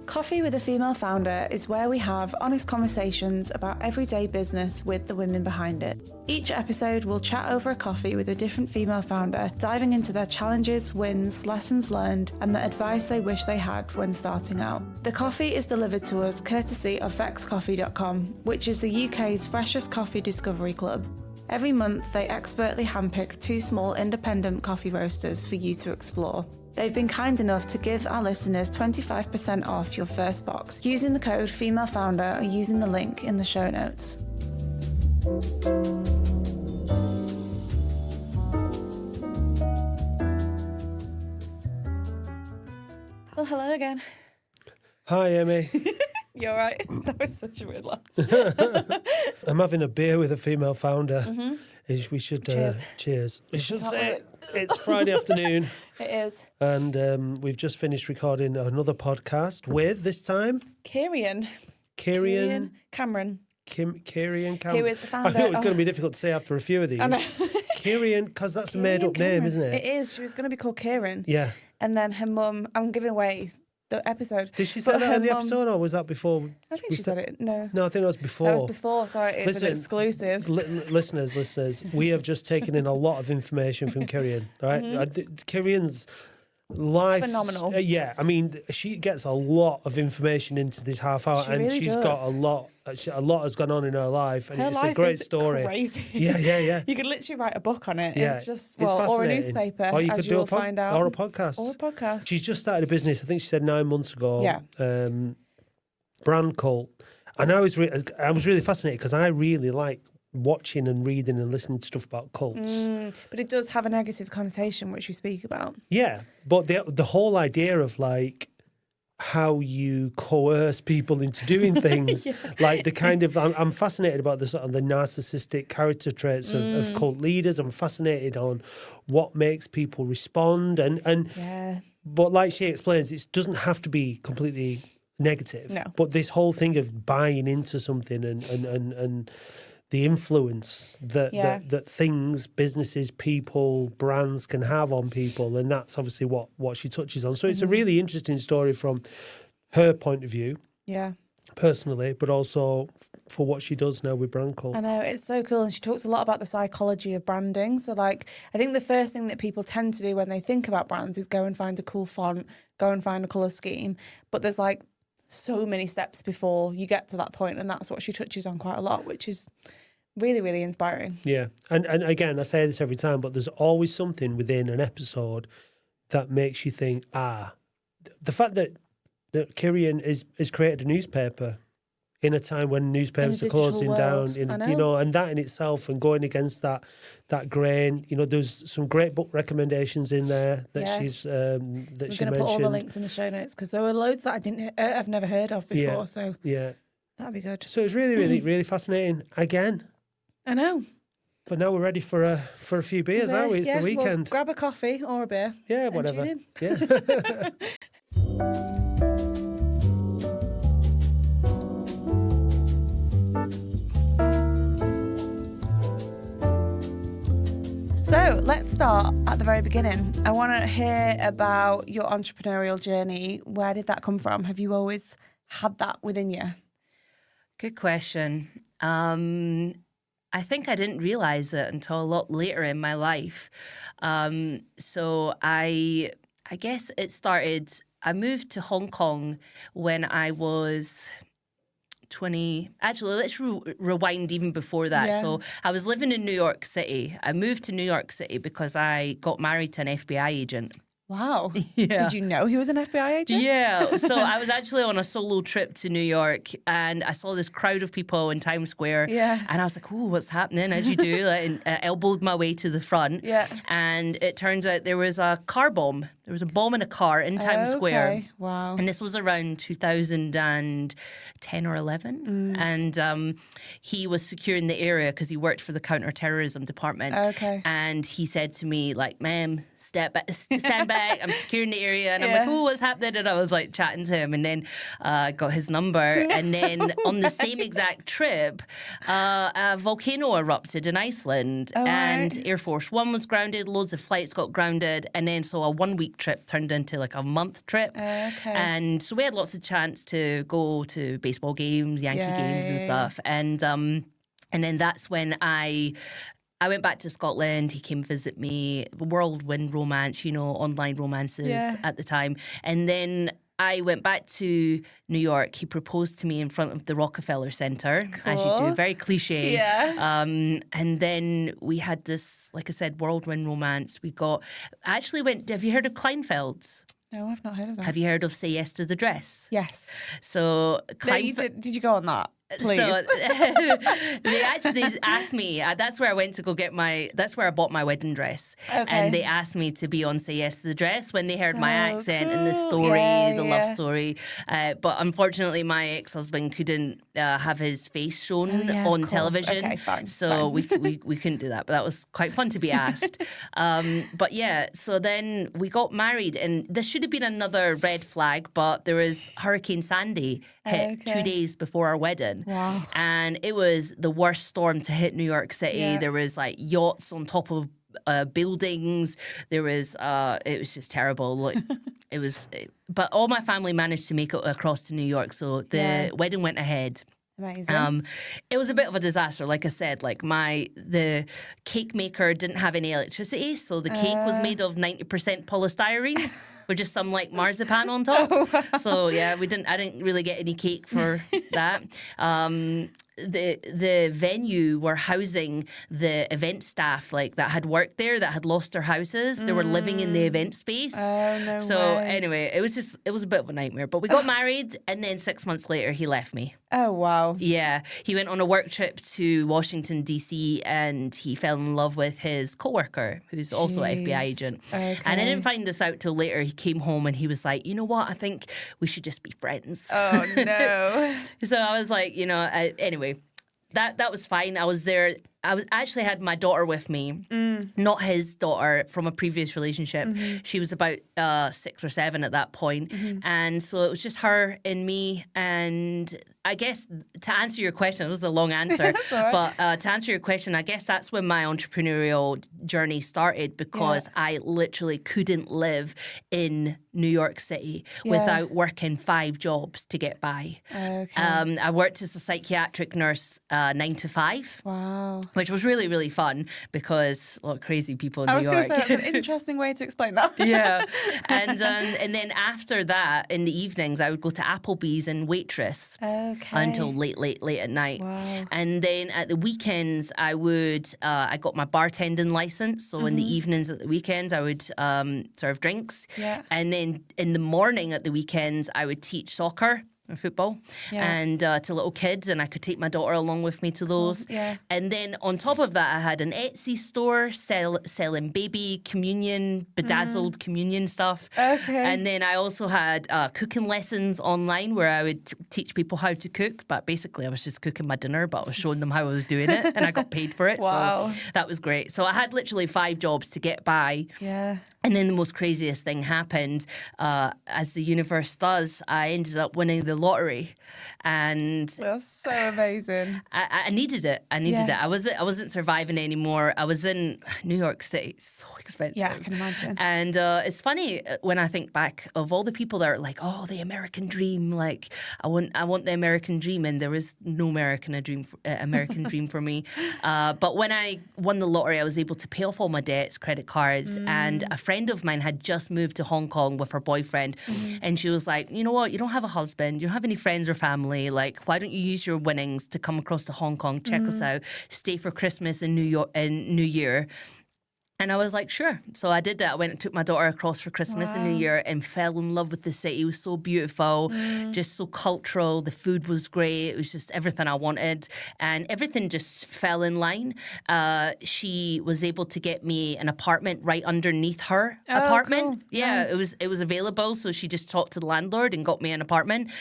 Coffee with a Female Founder is where we have honest conversations about everyday business with the women behind it. Each episode we'll chat over a coffee with a different female founder, diving into their challenges, wins, lessons learned, and the advice they wish they had when starting out. The coffee is delivered to us courtesy of vexcoffee.com, which is the UK's freshest coffee discovery club. Every month, they expertly handpick 2 small independent coffee roasters for you to explore. They've been kind enough to give our listeners 25% off your first box using the code FEMALEFOUNDER or using the link in the show notes. Well, hello again. Hi, Emmy. You all right? That was such a weird laugh. I'm having a beer with a female founder. Mm-hmm. We should Cheers. We should Can't say wait. it's Friday afternoon. It is. And we've just finished recording another podcast with, this time, Kierian Cameron. Kierian Cameron. Who is the founder I think it was going to be difficult to say after a few of these. I know. Kierian, because that's a Kierian made-up name, Cameron. isn't it? It is. She was going to be called Kieran. Yeah. And then her mum, I'm giving away the episode. Did she say But that her in the mum- episode, or was that before? I think she said it. No. No, I think that was before. That was before. Sorry, it's an exclusive. Listeners, we have just taken in a lot of information from Kierian, right? Kierian's life, Phenomenal. Yeah, I mean, she gets a lot of information into this half hour, She and really she's does. got a lot has gone on in her life, and Her it's life a great is story. Crazy. Yeah. You could literally write a book on it. Yeah, It's just, it's or a fascinating. newspaper, Or you as could you do will find out. or a podcast. Or a podcast. She's just started a business. I think she said 9 months ago. Yeah. Brand Cult, and I was really fascinated because I really like watching and reading and listening to stuff about cults. But it does have a negative connotation, which you speak about. Yeah, but the whole idea of like how you coerce people into doing things, like the kind of I'm fascinated about the sort of the narcissistic character traits of cult leaders. I'm fascinated on what makes people respond and Yeah. but like she explains, it doesn't have to be completely negative. No. But this whole thing of buying into something and the influence that things, businesses, people, brands can have on people, and that's obviously what she touches on. So it's a really interesting story from her point of view, personally, but also for what she does now with Brand Cult. I know, it's so cool. And she talks a lot about the psychology of branding. So, like, I think the first thing that people tend to do when they think about brands is go and find a cool font, go and find a colour scheme. But there's, like, so many steps before you get to that point, and that's what she touches on quite a lot, which is really, really inspiring. Yeah. And again, I say this every time, but there's always something within an episode that makes you think, the fact that Kierian is created a newspaper in a time when newspapers are closing down, and that in itself, and going against that grain, there's some great book recommendations in there that she mentioned. We're going to put all the links in the show notes because there were loads that I've never heard of before. Yeah. So that'd be good. So it's really, really, really fascinating. Again, I know. but now we're ready for a few beers, aren't we? It's the weekend. Well, grab a coffee or a beer. Yeah, and whatever. tune in. Yeah. So let's start at the very beginning. I want to hear about your entrepreneurial journey. Where did that come from? Have you always had that within you? Good question. I think I didn't realize it until a lot later in my life. So I guess it started, I moved to Hong Kong when I was 20. Actually, let's rewind even before that. Yeah. So I was living in New York City. I moved to New York City because I got married to an FBI agent. Wow. Yeah. Did you know he was an FBI agent? Yeah. So I was actually on a solo trip to New York, and I saw this crowd of people in Times Square. Yeah. And I was like, "Oh, what's happening?" As you do, and I elbowed my way to the front. Yeah. And it turns out there was a car bomb. There was a bomb in a car in Times Square. Wow. And this was around 2010 or 11. And he was securing the area because he worked for the counter-terrorism department. Okay. And he said to me, like, "Ma'am, stand back back. I'm securing the area. And I'm like, oh, what's happening? And I was like chatting to him and then got his number. And then on the same exact trip, a volcano erupted in Iceland and Air Force One was grounded. Loads of flights got grounded. And then so a 1 week trip turned into like a month trip. And so we had lots of chance to go to baseball games, Yankee games and stuff. And then that's when I went back to Scotland. He came visit me. Whirlwind romance, online romances at the time. And then I went back to New York. He proposed to me in front of the Rockefeller Center, as you do. Very cliche. And then we had this, like I said, whirlwind romance. Have you heard of Kleinfeld's? No, I've not heard of that. Have you heard of Say Yes to the Dress? Yes. So Did you go on that? Please. So they actually asked me, that's where I went to go get that's where I bought my wedding dress. And they asked me to be on Say Yes to the Dress when they heard my accent and the story, love story. But unfortunately, my ex-husband couldn't have his face shown on television. Okay, fine. So we couldn't do that. But that was quite fun to be asked. But yeah, so then we got married. And this should have been another red flag, but there was Hurricane Sandy hit 2 days before our wedding. Wow. And it was the worst storm to hit New York City. There was like yachts on top of buildings. There was it was just terrible. Like but all my family managed to make it across to New York, so the wedding went ahead. Amazing. It was a bit of a disaster. Like I said, like the cake maker didn't have any electricity, so the cake was made of 90% polystyrene with just some like marzipan on top. So yeah, I didn't really get any cake for that. The venue were housing the event staff like that had worked there that had lost their houses. They were living in the event space. Anyway, it was a bit of a nightmare. But we got married, and then 6 months later he left me. Oh wow. Yeah, he went on a work trip to Washington DC and he fell in love with his coworker who's also an FBI agent. And I didn't find this out till later. He came home and he was like, you know what? I think we should just be friends. Oh no. So I was like, anyway, that was fine. I was there. I actually had my daughter with me, not his daughter from a previous relationship. She was about 6 or 7 at that point. And so it was just her and me. And I guess to answer your question, this is a long answer, but to answer your question, I guess that's when my entrepreneurial journey started because I literally couldn't live in New York City without working 5 jobs to get by. I worked as a psychiatric nurse 9 to 5. Wow. Which was really, really fun because a lot of crazy people in New York. I was going to say, that's an interesting way to explain that. Yeah. And then after that, in the evenings, I would go to Applebee's and waitress until late at night. Wow. And then at the weekends, I got my bartending license. So in the evenings at the weekends, I would serve drinks. Yeah. And then in the morning at the weekends, I would teach soccer or football and to little kids, and I could take my daughter along with me to those. And then on top of that, I had an Etsy store selling baby communion, bedazzled communion stuff. And then I also had cooking lessons online where I would teach people how to cook, but basically I was just cooking my dinner, but I was showing them how I was doing it and I got paid for it. Wow. So that was great. So I had literally 5 jobs to get by. Yeah. And then the most craziest thing happened, as the universe does. I ended up winning the lottery, and that's so amazing. I needed it. I wasn't surviving anymore. I was in New York City. It's so expensive. Yeah, I can imagine. And it's funny when I think back of all the people that are like, oh, the American dream. Like I want the American dream, and there was no American dream for me. But when I won the lottery, I was able to pay off all my debts, credit cards, and a friend of mine had just moved to Hong Kong with her boyfriend, and she was like, you know what? You don't have a husband. You don't have any friends or family. Like, why don't you use your winnings to come across to Hong Kong, check us out, stay for Christmas and New Year. And I was like, sure. So I did that. I went and took my daughter across for Christmas and New Year and fell in love with the city. It was so beautiful, just so cultural. The food was great. It was just everything I wanted. And everything just fell in line. She was able to get me an apartment right underneath her apartment. Cool. Yeah, Nice. it was available. So she just talked to the landlord and got me an apartment.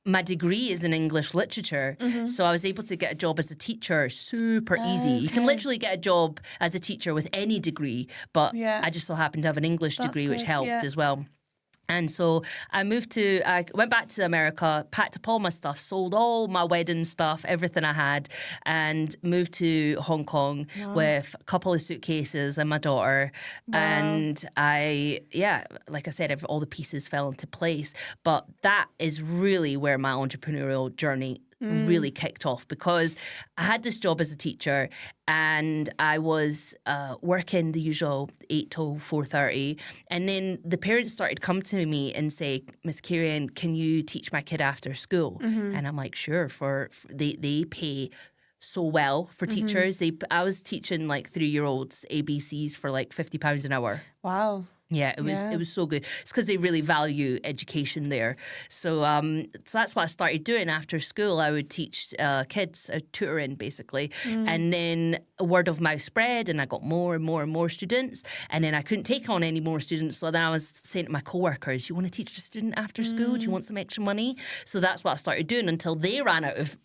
My degree is in English literature, so I was able to get a job as a teacher super easy. You can literally get a job as a teacher with any degree, but Yeah. I just so happened to have an English That's degree, which good, helped yeah. as well. And so I went back to America, packed up all my stuff, sold all my wedding stuff, everything I had, and moved to Hong Kong with a couple of suitcases and my daughter. Wow. And like I said, all the pieces fell into place. But that is really where my entrepreneurial journey really kicked off, because I had this job as a teacher and I was working the usual 8 till 4:30, and then the parents started come to me and say, Miss Kierian, can you teach my kid after school? And I'm like, sure. They pay so well for teachers. I was teaching like 3-year-olds ABCs for like £50 an hour. Wow. Yeah, it was so good. It's because they really value education there. So that's what I started doing after school. I would teach kids, tutoring basically, and then word of mouth spread, and I got more and more and more students. And then I couldn't take on any more students, so then I was saying to my coworkers, "You want to teach a student after school? Do you want some extra money?" So that's what I started doing until they ran out of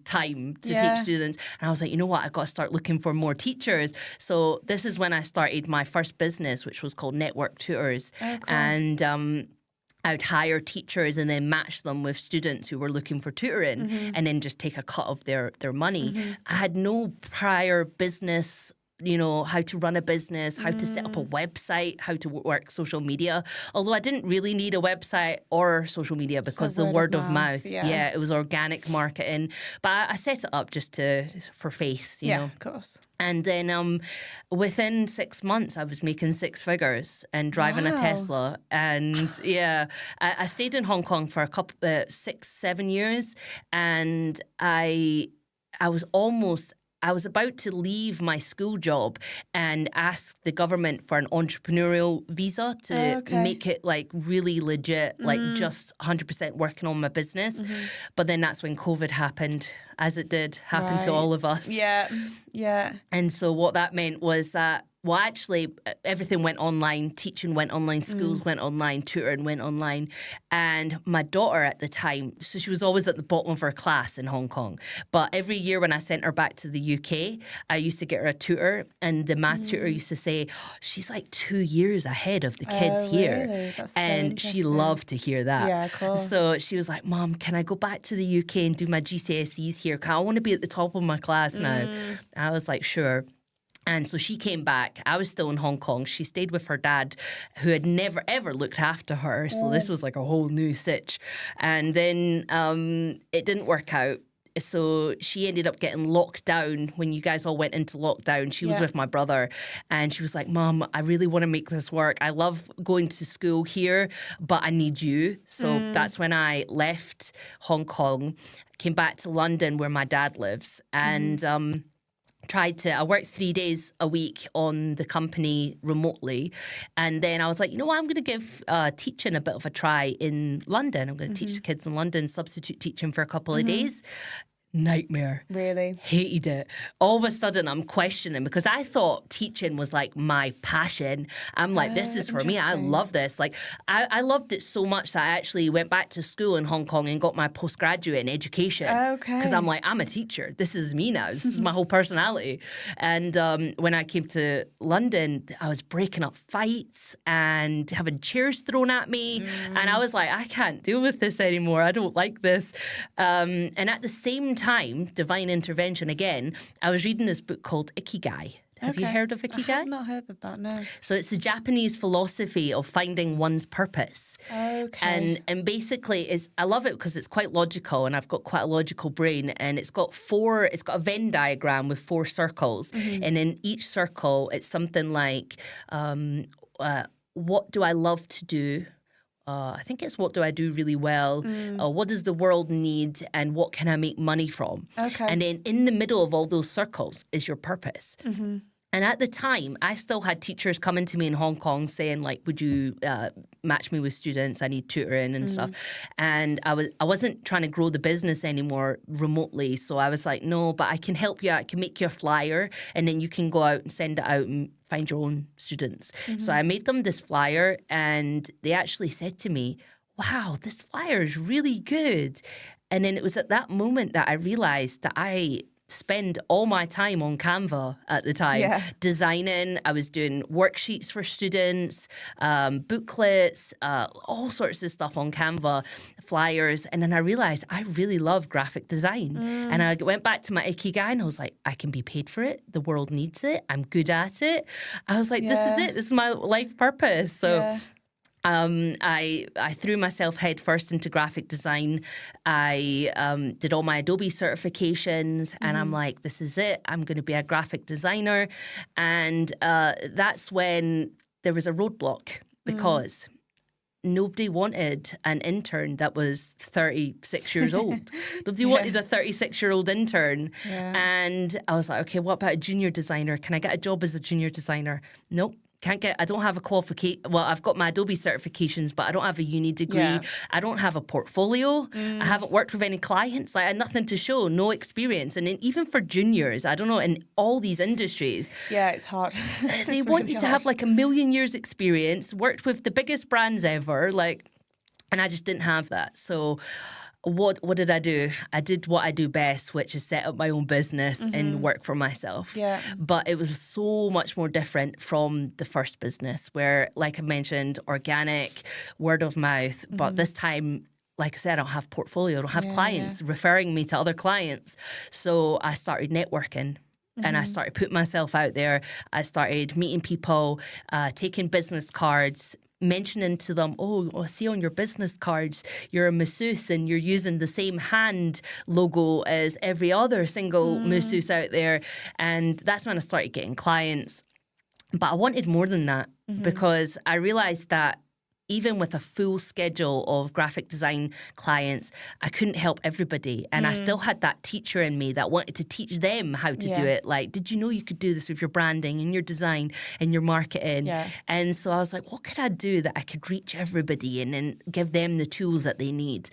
time to take students. And I was like, you know what? I've got to start looking for more teachers. So this is when I started my first business, which was called Network Tutors. Oh, cool. And I would hire teachers and then match them with students who were looking for tutoring, and then just take a cut of their money. I had no prior business, how to run a business, how to set up a website, how to work social media. Although I didn't really need a website or social media because the word of mouth. Yeah, it was organic marketing. But I set it up just for face, you know. Of course. And then within 6 months, I was making 6 figures and driving a Tesla. And I stayed in Hong Kong for a couple, 6-7 years. And I was about to leave my school job and ask the government for an entrepreneurial visa to make it like really legit, like just 100% working on my business. But then that's when COVID happened, as it did happen to all of us. Yeah. And so what that meant was that, well, actually, everything went online. Teaching went online. Schools went online. Tutoring went online. And my daughter at the time, so she was always at the bottom of her class in Hong Kong. But every year when I sent her back to the UK, I used to get her a tutor. And the math tutor used to say, she's like 2 years ahead of the kids here. Really? That's so and she interesting. loved to hear that. Yeah, of course. So she was like, Mom, can I go back to the UK and do my GCSEs here? 'Cause I want to be at the top of my class now. I was like, sure. And so she came back. I was still in Hong Kong. She stayed with her dad, who had never, ever looked after her. So this was like a whole new sitch. And then it didn't work out. So she ended up getting locked down when you guys all went into lockdown. She was with my brother. And she was like, Mom, I really want to make this work. I love going to school here, but I need you. So that's when I left Hong Kong, came back to London where my dad lives. And I worked 3 days a week on the company remotely. And then I was like, you know what, I'm going to give teaching a bit of a try in London. I'm going to teach the kids in London, substitute teaching for a couple of days. Nightmare. Really? Hated it. All of a sudden, I'm questioning because I thought teaching was like my passion. I'm like, this is for me. I love this. Like, I loved it so much that I actually went back to school in Hong Kong and got my postgraduate in education. Okay. Because I'm like, I'm a teacher. This is me now. This is my whole personality. And when I came to London, I was breaking up fights and having chairs thrown at me. And I was like, I can't deal with this anymore. I don't like this. And at the same time, divine intervention again, I was reading this book called Ikigai. Have you heard of Ikigai? I have not heard of that, no. So it's the Japanese philosophy of finding one's purpose. Okay. And basically, I love it because it's quite logical, and I've got quite a logical brain, and it's got a Venn diagram with 4 circles. And in each circle, it's something like, what do I love to do? I think it's what do I do really well? What does the world need? And what can I make money from? Okay. And then in the middle of all those circles is your purpose. And at the time, I still had teachers coming to me in Hong Kong saying, like, would you match me with students? I need tutoring and stuff. And I wasn't trying to grow the business anymore remotely. So I was like, no, but I can help you out. I can make you a flyer, and then you can go out and send it out and find your own students. So I made them this flyer, and they actually said to me, wow, this flyer is really good. And then it was at that moment that I realized that I spend all my time on Canva at the time, designing. I was doing worksheets for students, booklets, all sorts of stuff on Canva, flyers. And then I realized I really love graphic design. And I went back to my Ikigai and I was like, I can be paid for it. The world needs it. I'm good at it. I was like, this is it. This is my life purpose. So I threw myself head first into graphic design. I did all my Adobe certifications, and I'm like, this is it. I'm going to be a graphic designer. And that's when there was a roadblock because nobody wanted an intern that was 36 years old. Nobody wanted a 36-year-old intern. And I was like, okay, what about a junior designer? Can I get a job as a junior designer? Nope. I don't have a qualification. Well, I've got my Adobe certifications, but I don't have a uni degree. I don't have a portfolio. I haven't worked with any clients. I had nothing to show, no experience. And then even for juniors, I don't know, in all these industries. Yeah, it's hard. They want you to have like 1 million years experience, worked with the biggest brands ever, and I just didn't have that. So what did I do? I did what I do best, which is set up my own business and work for myself. But it was so much more different from the first business where, like I mentioned, organic, word of mouth. But this time, like I said, I don't have portfolio. I don't have clients referring me to other clients. So I started networking. And I started putting myself out there. I started meeting people, taking business cards, mentioning to them, I see on your business cards, you're a masseuse and you're using the same hand logo as every other single masseuse out there. And that's when I started getting clients. But I wanted more than that because I realized that even with a full schedule of graphic design clients, I couldn't help everybody. And I still had that teacher in me that wanted to teach them how to do it. Like, did you know you could do this with your branding and your design and your marketing? And so I was like, what could I do that I could reach everybody and then give them the tools that they need?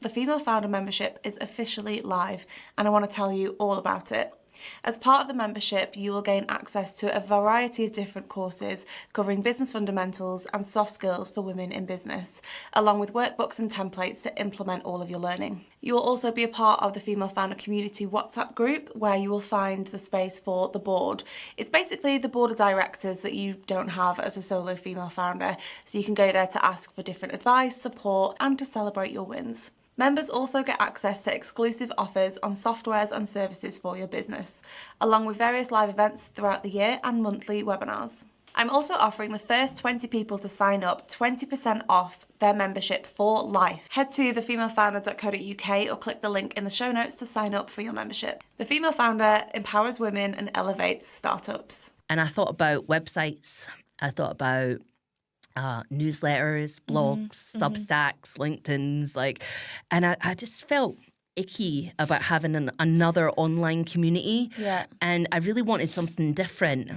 The Female Founder membership is officially live, and I want to tell you all about it. As part of the membership, you will gain access to a variety of different courses covering business fundamentals and soft skills for women in business, along with workbooks and templates to implement all of your learning. You will also be a part of the Female Founder Community WhatsApp group, where you will find the space for the board. It's basically the board of directors that you don't have as a solo female founder, so you can go there to ask for different advice, support, and to celebrate your wins. Members also get access to exclusive offers on softwares and services for your business, along with various live events throughout the year and monthly webinars. I'm also offering the first 20 people to sign up 20% off their membership for life. Head to thefemalefounder.co.uk or click the link in the show notes to sign up for your membership. The Female Founder empowers women and elevates startups. And I thought about websites. I thought about newsletters, blogs, Substacks, LinkedIn's, and I just felt icky about having another online community. And I really wanted something different.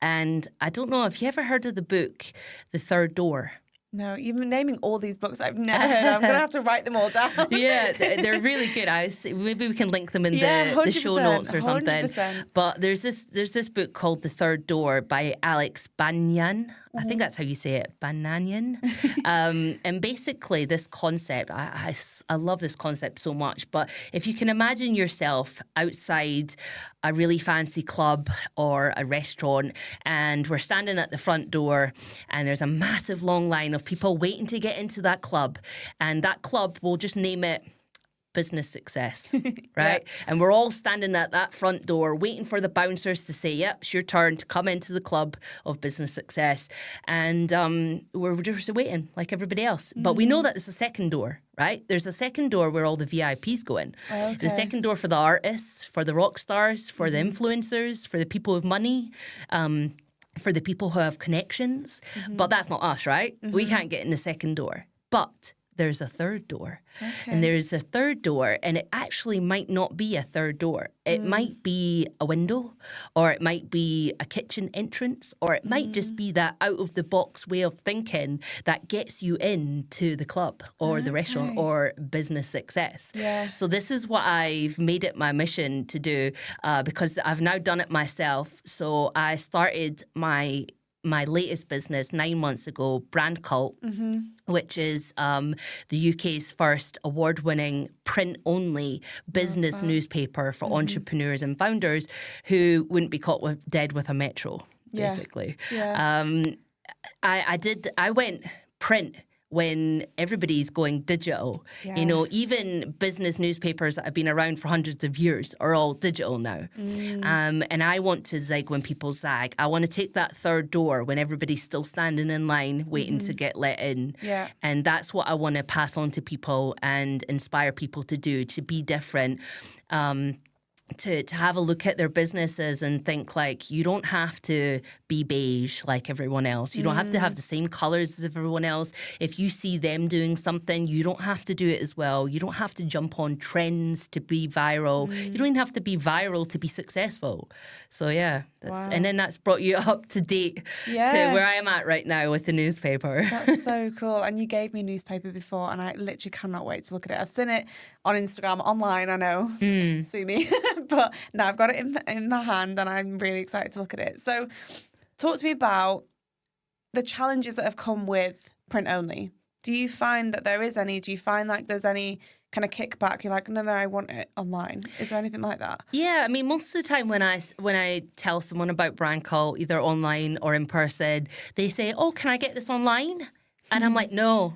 And I don't know if you ever heard of the book, The Third Door. No, you've been naming all these books I've never heard of. I'm going to have to write them all down. They're really good. Maybe we can link them in the show notes or something. 100%. But there's this book called The Third Door by Alex Banyan. I think that's how you say it, Banyan. And basically this concept, I love this concept so much, but if you can imagine yourself outside a really fancy club or a restaurant, and we're standing at the front door and there's a massive long line of people waiting to get into that club, and that club, we'll just name it Business Success, right? And we're all standing at that front door waiting for the bouncers to say, yep, it's your turn to come into the club of Business Success. And we're just waiting like everybody else. But we know that there's a second door, right? There's a second door where all the VIPs go in. The second door for the artists, for the rock stars, for the influencers, for the people with money, for the people who have connections. But that's not us, right? We can't get in the second door. But there's a third door. And there's a third door, and it actually might not be a third door. It might be a window, or it might be a kitchen entrance, or it might just be that out-of-the-box way of thinking that gets you into the club or the restaurant or Business Success. So this is what I've made it my mission to do, because I've now done it myself. So I started my my latest business 9 months ago, Brand Cult, which is the UK's first award-winning print-only business newspaper for entrepreneurs and founders who wouldn't be caught dead with a metro, basically. I went print when everybody's going digital. You know, even business newspapers that have been around for hundreds of years are all digital now. And I want to zig when people zag. I want to take that third door when everybody's still standing in line waiting to get let in. And that's what I want to pass on to people and inspire people to do, to be different. To have a look at their businesses and think, like, you don't have to be beige like everyone else. You don't have to have the same colors as everyone else. If you see them doing something, you don't have to do it as well. You don't have to jump on trends to be viral. You don't even have to be viral to be successful. So, and then that's brought you up to date to where I am at right now with the newspaper. That's so cool. And you gave me a newspaper before, and I literally cannot wait to look at it. I've seen it on Instagram, online, I know. Sue me. But now I've got it in my hand and I'm really excited to look at it. So talk to me about the challenges that have come with print only. Do you find that there is any? Do you find like there's any kind of kickback? You're like, no, I want it online. Is there anything like that? Yeah, I mean, most of the time when I tell someone about Brand Cult, either online or in person, they say, oh, can I get this online? And I'm like, no,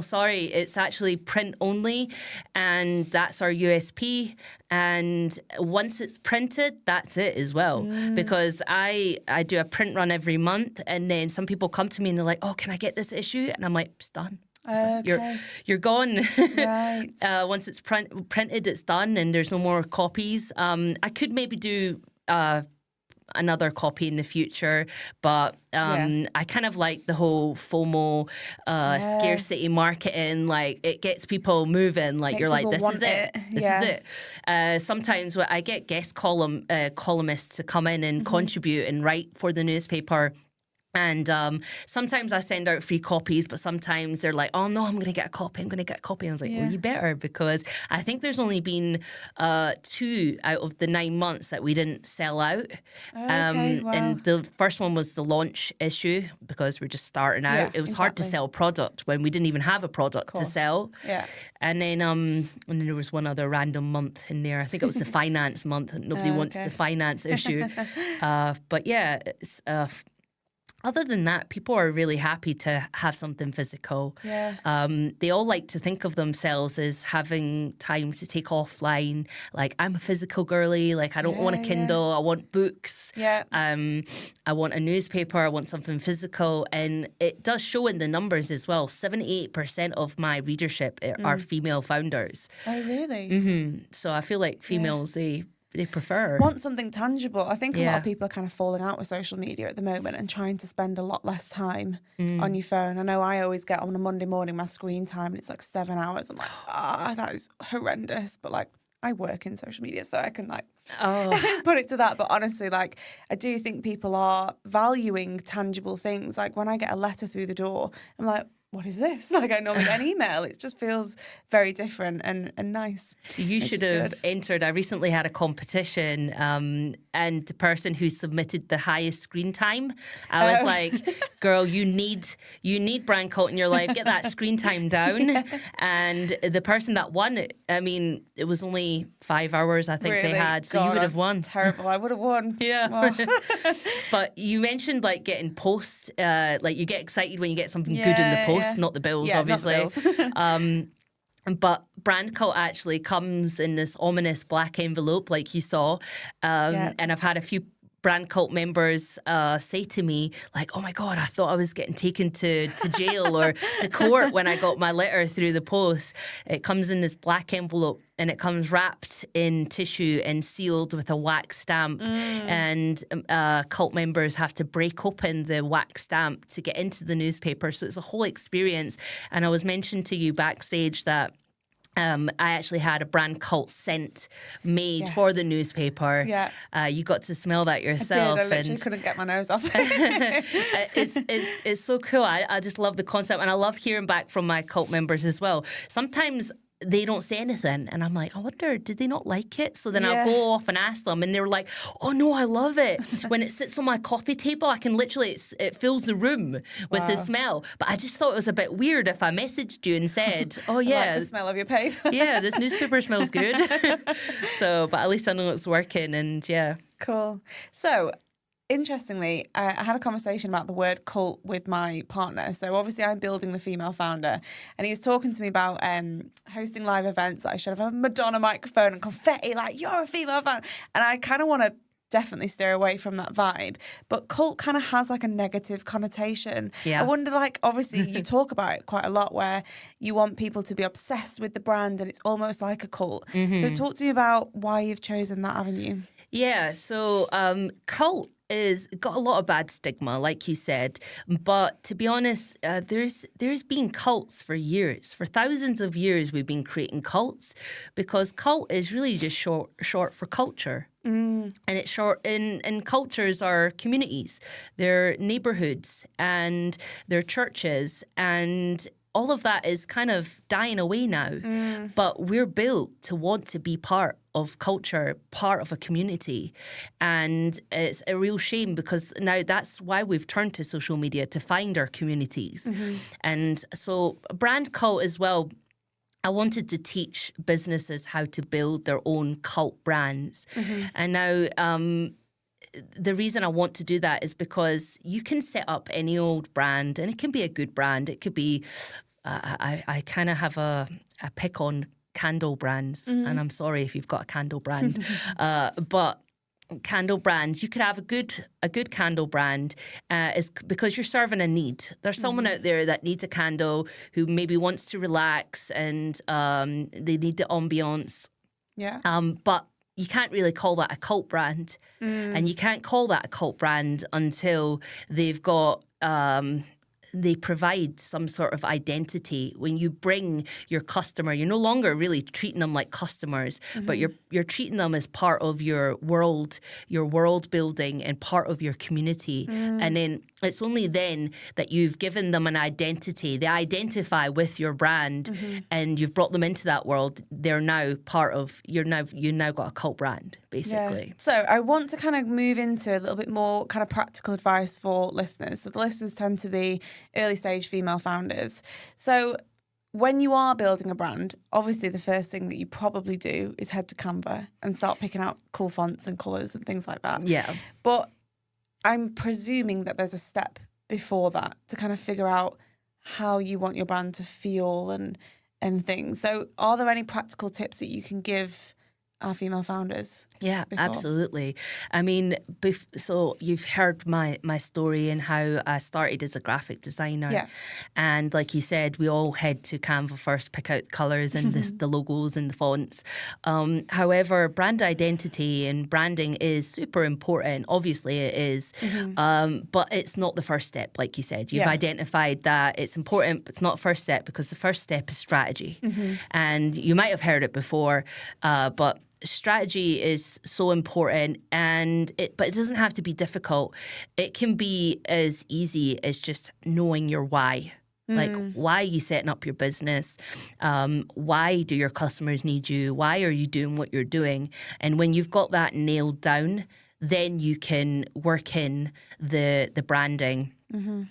sorry. It's actually print only. And that's our USP. And once it's printed, that's it as well. Because I do a print run every month. And then some people come to me and they're like, oh, can I get this issue? And I'm like, it's done. Okay. You're gone. Right. Once it's printed, it's done. And there's no more copies. I could maybe do another copy in the future, but I kind of like the whole FOMO scarcity marketing. Like, it gets people moving. Like, you're like, this is it. This is it. Sometimes I get guest columnists to come in and contribute and write for the newspaper. And sometimes I send out free copies, but sometimes they're like, oh, no, I'm going to get a copy. I was like, well, you better, because I think there's only been 2 out of the 9 months that we didn't sell out. And the first one was the launch issue, because we're just starting out. It was hard to sell product when we didn't even have a product to sell. And then there was one other random month in there. I think it was the finance month. Nobody wants the finance issue. But yeah, it's... Other than that, people are really happy to have something physical. They all like to think of themselves as having time to take offline. Like, I'm a physical girly. Like, I don't want a Kindle. I want books. I want a newspaper. I want something physical. And it does show in the numbers as well. 78% of my readership are female founders. Oh, really? So I feel like females, they prefer. Want something tangible. I think a lot of people are kind of falling out with social media at the moment and trying to spend a lot less time on your phone. I know I always get on a Monday morning my screen time and it's like 7 hours. I'm like, that is horrendous. But like, I work in social media, so I can like put it to that. But honestly, like, I do think people are valuing tangible things. Like, when I get a letter through the door, I'm like, what is this? Like, I normally get an email. It just feels very different and nice. You should have entered. I recently had a competition, and the person who submitted the highest screen time, I was like, girl, you need Brand Cult in your life. Get that screen time down. And the person that won, I mean, it was only 5 hours, I think, they had. So you would have won. Terrible. I would have won. Wow. But you mentioned, like, getting posts. Like, you get excited when you get something good in the post. Not the bills, obviously. Not the bills. But Brand Cult actually comes in this ominous black envelope, like you saw. And I've had a few Brand Cult members say to me, like, oh my God, I thought I was getting taken to jail or to court when I got my letter through the post. It comes in this black envelope and it comes wrapped in tissue and sealed with a wax stamp. And cult members have to break open the wax stamp to get into the newspaper. So it's a whole experience. And I was mentioning to you backstage that I actually had a Brand Cult scent made for the newspaper. You got to smell that yourself. I literally couldn't get my nose off. It's so cool. I just love the concept, and I love hearing back from my cult members as well. Sometimes they don't say anything. And I'm like, I wonder, did they not like it? So then Yeah. I'll go off and ask them. And they're like, oh, no, I love it. When it sits on my coffee table, I can literally, it fills the room with the smell. But I just thought it was a bit weird if I messaged you and said, oh, yeah. I like the smell of your paper. Yeah, this newspaper smells good. So, but at least I know it's working, and yeah. Cool. So, interestingly, I had a conversation about the word cult with my partner. So obviously I'm building the female founder, and he was talking to me about hosting live events that I should have a Madonna microphone and confetti, like, you're a female founder. And I kind of want to definitely steer away from that vibe. But cult kind of has like a negative connotation. Yeah. I wonder, like, obviously you talk about it quite a lot where you want people to be obsessed with the brand and it's almost like a cult. So talk to me about why you've chosen that avenue. Yeah, so cult is got a lot of bad stigma, like you said. But to be honest, there's been cults for years. For thousands of years, we've been creating cults because cult is really just short for culture. And it's short in cultures are communities, they're neighborhoods, and they're churches, and all of that is kind of dying away now. But we're built to want to be part of culture, part of a community. And it's a real shame because now that's why we've turned to social media, to find our communities. And so brand cult as well, I wanted to teach businesses how to build their own cult brands. And now the reason I want to do that is because you can set up any old brand, and it can be a good brand. It could be, I kind of have a pick on candle brands, and I'm sorry if you've got a candle brand, but candle brands, you could have a good candle brand is because you're serving a need. There's someone out there that needs a candle who maybe wants to relax, and they need the ambiance. Yeah. But you can't really call that a cult brand, and you can't call that a cult brand until they've got they provide some sort of identity. When you bring your customer, you're no longer really treating them like customers, but you're treating them as part of your world building and part of your community. And then it's only then that you've given them an identity. They identify with your brand, and you've brought them into that world. They're now part of you now got a cult brand, basically. Yeah. So I want to kind of move into a little bit more kind of practical advice for listeners. So the listeners tend to be early stage female founders. So when you are building a brand, obviously the first thing that you probably do is head to Canva and start picking out cool fonts and colours and things like that. Yeah. But I'm presuming that there's a step before that to kind of figure out how you want your brand to feel and things. So are there any practical tips that you can give our female founders? Yeah, before? Absolutely. I mean, so you've heard my story and how I started as a graphic designer. Yeah. And like you said, we all head to Canva first, pick out colours and the logos and the fonts. However, brand identity and branding is super important. Obviously it is. But it's not the first step, like you said. You've identified that it's important, but it's not the first step, because the first step is strategy. And you might have heard it before, but strategy is so important, but it doesn't have to be difficult. It can be as easy as just knowing your why. Like, why are you setting up your business? Why do your customers need you? Why are you doing what you're doing? And when you've got that nailed down, then you can work in the branding.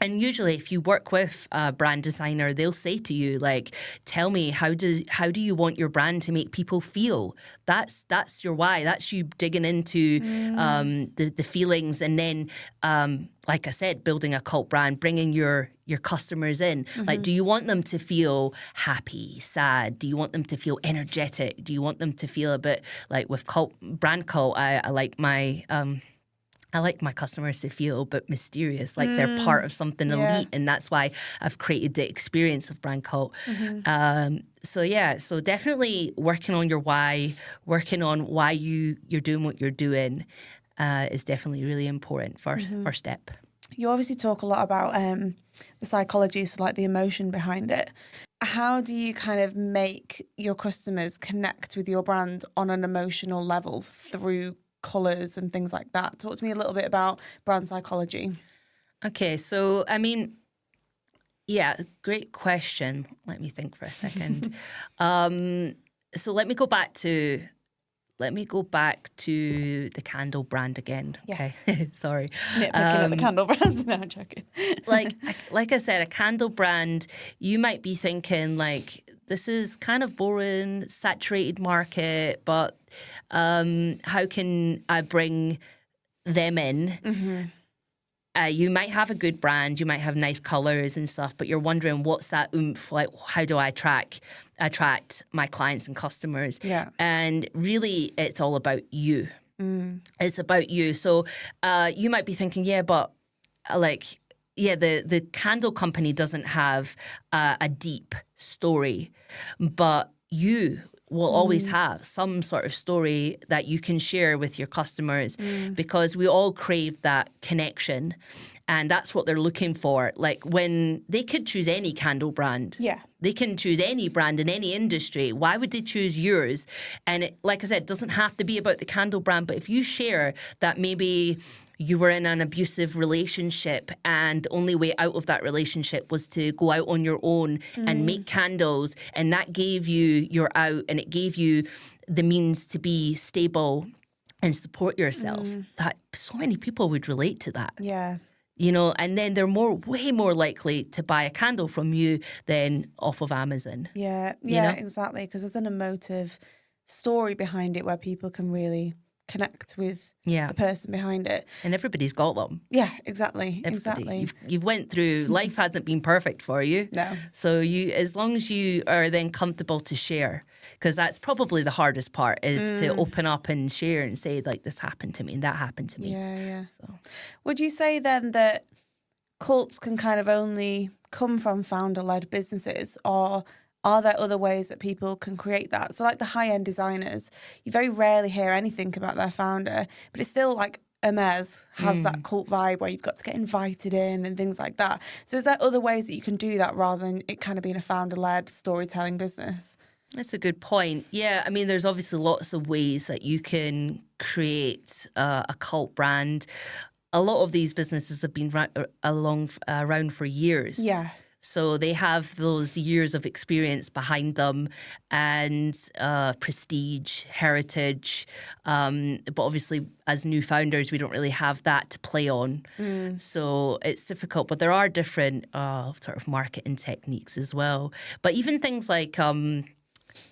And usually if you work with a brand designer, they'll say to you, like, tell me, how do you want your brand to make people feel? That's your why. That's you digging into the feelings. And then, like I said, building a cult brand, bringing your customers in. Like, do you want them to feel happy, sad? Do you want them to feel energetic? Do you want them to feel a bit like with brand cult? I like my customers to feel a bit mysterious, like they're part of something elite, and that's why I've created the experience of brand cult. So definitely working on your why, working on why you're doing what you're doing is definitely really important. First step. You obviously talk a lot about the psychology, so like the emotion behind it. How do you kind of make your customers connect with your brand on an emotional level through colours and things like that? Talk to me a little bit about brand psychology. Okay, so I mean, Yeah, great question. Let me think for a second. So let me go back to the candle brand again. Okay, Yes. sorry. Nitpicking at the candle brands. No, I'm joking. like I said, a candle brand, you might be thinking like, this is kind of boring, saturated market, but how can I bring them in? Mm-hmm. You might have a good brand, you might have nice colours and stuff, but you're wondering what's that oomph, like how do I attract my clients and customers? Yeah. And really it's all about you. It's about you. So you might be thinking, the candle company doesn't have a deep story, but you will always have some sort of story that you can share with your customers because we all crave that connection, and that's what they're looking for. Like when they could choose any candle brand. Yeah. They can choose any brand in any industry. Why would they choose yours? And like I said, it doesn't have to be about the candle brand, but if you share that maybe you were in an abusive relationship and the only way out of that relationship was to go out on your own and make candles, and that gave you your out and it gave you the means to be stable and support yourself, that so many people would relate to that. Yeah. You know, and then they're way more likely to buy a candle from you than off of Amazon. Yeah, exactly. Because there's an emotive story behind it where people can really connect with the person behind it. And everybody's got them. Yeah, exactly. Everybody. Exactly. You've went through, life hasn't been perfect for you. No. So as long as you are then comfortable to share, because that's probably the hardest part, is to open up and share and say, like, this happened to me and that happened to me. Yeah. So. Would you say then that cults can kind of only come from founder-led businesses, or are there other ways that people can create that? So like the high-end designers, you very rarely hear anything about their founder, but it's still like Hermes has that cult vibe where you've got to get invited in and things like that. So is there other ways that you can do that rather than it kind of being a founder-led storytelling business? That's a good point. Yeah, I mean, there's obviously lots of ways that you can create a cult brand. A lot of these businesses have been around for years. Yeah. So they have those years of experience behind them and prestige, heritage. But obviously, as new founders, we don't really have that to play on. So it's difficult. But there are different sort of marketing techniques as well. But even things like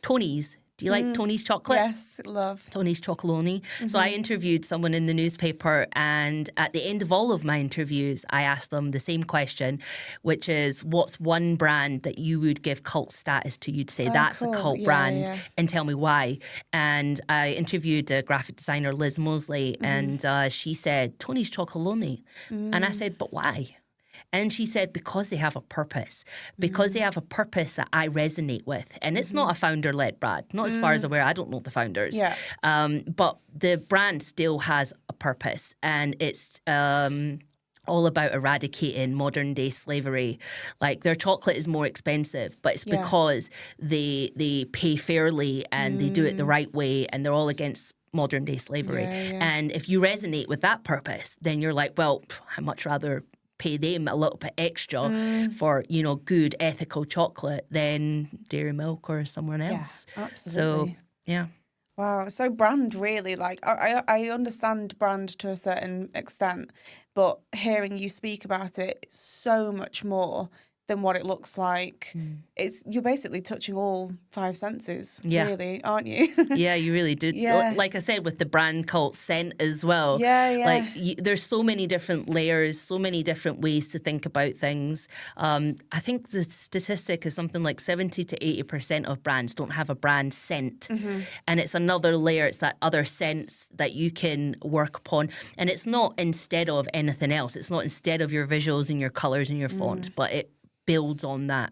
Tony's. Do you like Tony's chocolate? Yes, love. Tony's Chocolonely. So I interviewed someone in the newspaper, and at the end of all of my interviews, I asked them the same question, which is, what's one brand that you would give cult status to? You'd say that's a cult brand, and tell me why. And I interviewed a graphic designer, Liz Mosley, and she said, Tony's Chocolonely. And I said, but why? And she said, because they have a purpose, because they have a purpose that I resonate with. And it's not a founder-led brand, not as far as I'm aware. I don't know the founders. Yeah. But the brand still has a purpose, and it's all about eradicating modern-day slavery. Like, their chocolate is more expensive, but it's because they pay fairly and they do it the right way, and they're all against modern-day slavery. And if you resonate with that purpose, then you're like, well, I'd much rather pay them a little bit extra for, good ethical chocolate than Dairy Milk or someone else. Yeah, absolutely. So, yeah. Wow. So brand really, like, I understand brand to a certain extent, but hearing you speak about it, it's so much more than what it looks like. You're basically touching all five senses, really, aren't you? Yeah, you really do. Yeah. Like I said, with the brand cult scent as well. Yeah. Like, there's so many different layers, so many different ways to think about things. I think the statistic is something like 70 to 80% of brands don't have a brand scent. And it's another layer. It's that other sense that you can work upon. And it's not instead of anything else. It's not instead of your visuals and your colours and your fonts, but it builds on that.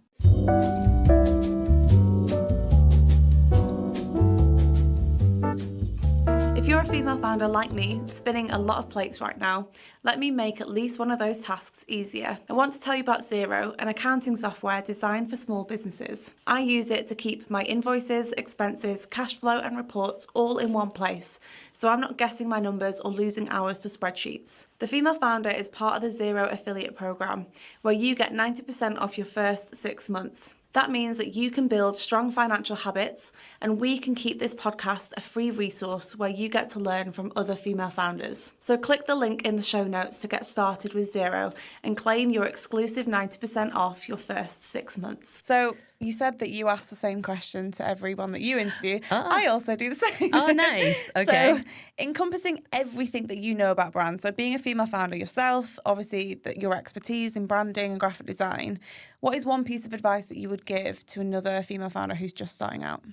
If you're a female founder like me, spinning a lot of plates right now, let me make at least one of those tasks easier. I want to tell you about Xero, an accounting software designed for small businesses. I use it to keep my invoices, expenses, cash flow and reports all in one place, so I'm not guessing my numbers or losing hours to spreadsheets. The Female Founder is part of the Xero affiliate program, where you get 90% off your first 6 months. That means that you can build strong financial habits, and we can keep this podcast a free resource where you get to learn from other female founders. So click the link in the show notes to get started with Xero and claim your exclusive 90% off your first 6 months. So you said that you ask the same question to everyone that you interview. Oh. I also do the same. Oh, nice. Okay. So encompassing everything that you know about brands, so being a female founder yourself, obviously your expertise in branding and graphic design, what is one piece of advice that you would give to another female founder who's just starting out?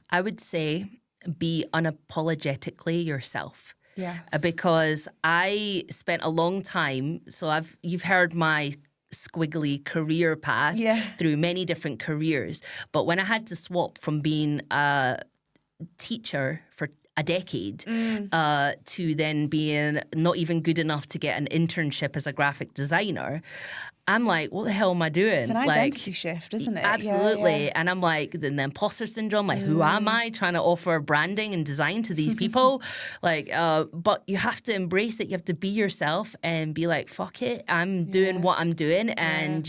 I would say be unapologetically yourself. Yes. Because I spent a long time, so you've heard my squiggly career path through many different careers. But when I had to swap from being a teacher for a decade to then being not even good enough to get an internship as a graphic designer, I'm like, what the hell am I doing? It's an identity shift, isn't it? Absolutely. Yeah. And I'm like, the imposter syndrome, like, who am I trying to offer branding and design to these people? But you have to embrace it. You have to be yourself and be like, fuck it. I'm doing what I'm doing. And,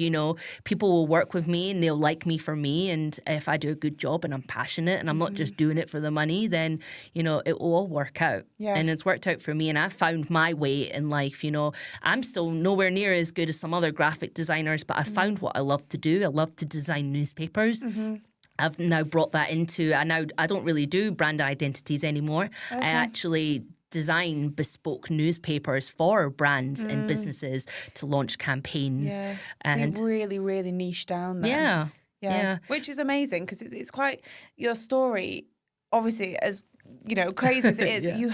people will work with me and they'll like me for me. And if I do a good job and I'm passionate and I'm not just doing it for the money, then, it will all work out. Yeah. And it's worked out for me. And I've found my way in life. I'm still nowhere near as good as some other graphic designers, but I found what I love to do. I love to design newspapers. I've now brought that into, I don't really do brand identities anymore. Okay. I actually design bespoke newspapers for brands and businesses to launch campaigns. Yeah. And so really, really niche down there. Yeah. Which is amazing because it's quite, your story, obviously, as crazy as it is, you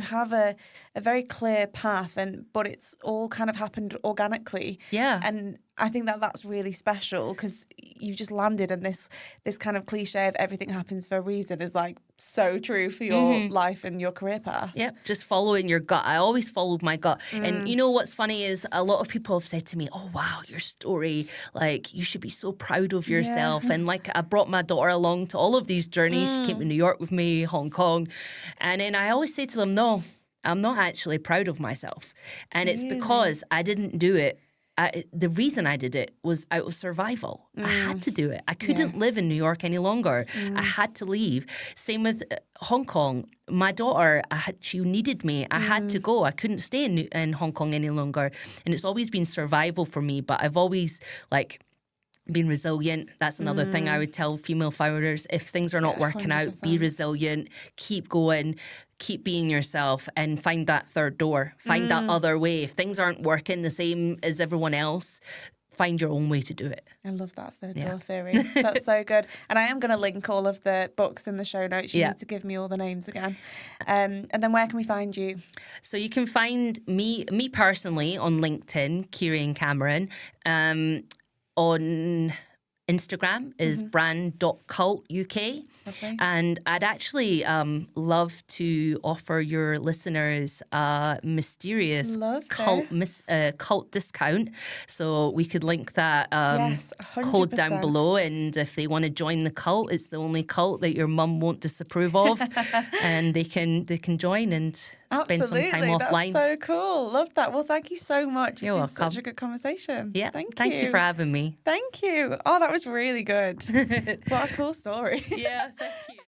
have a very clear path, but it's all kind of happened organically. Yeah. And I think that's really special because you've just landed, and this kind of cliche of everything happens for a reason is like so true for your life and your career path. Yep, just following your gut. I always followed my gut. And what's funny is a lot of people have said to me, oh, wow, your story, like, you should be so proud of yourself. And like, I brought my daughter along to all of these journeys. She came to New York with me, Hong Kong. And then I always say to them, no, I'm not actually proud of myself. And it's because I didn't do it. The reason I did it was out of survival. I had to do it. I couldn't live in New York any longer. I had to leave. Same with Hong Kong. My daughter, she needed me. I had to go. I couldn't stay in Hong Kong any longer. And it's always been survival for me. But I've always being resilient. That's another thing I would tell female founders. If things are not working 100%. Out, be resilient, keep going, keep being yourself, and find that third door. Find that other way. If things aren't working the same as everyone else, find your own way to do it. I love that third door theory. That's so good. And I am going to link all of the books in the show notes. You need to give me all the names again. And then where can we find you? So you can find me personally on LinkedIn, Kierian Cameron. On Instagram is brand.cultuk. Okay. And I'd actually love to offer your listeners a mysterious cult discount. So we could link that code down below. And if they want to join the cult, it's the only cult that your mum won't disapprove of. And they can join and spend some time offline. That's so cool. Love that. Well, thank you so much. You're welcome. It's been such a good conversation. Yeah. Thank you for having me. Thank you. Oh, that was really good. What a cool story. Yeah.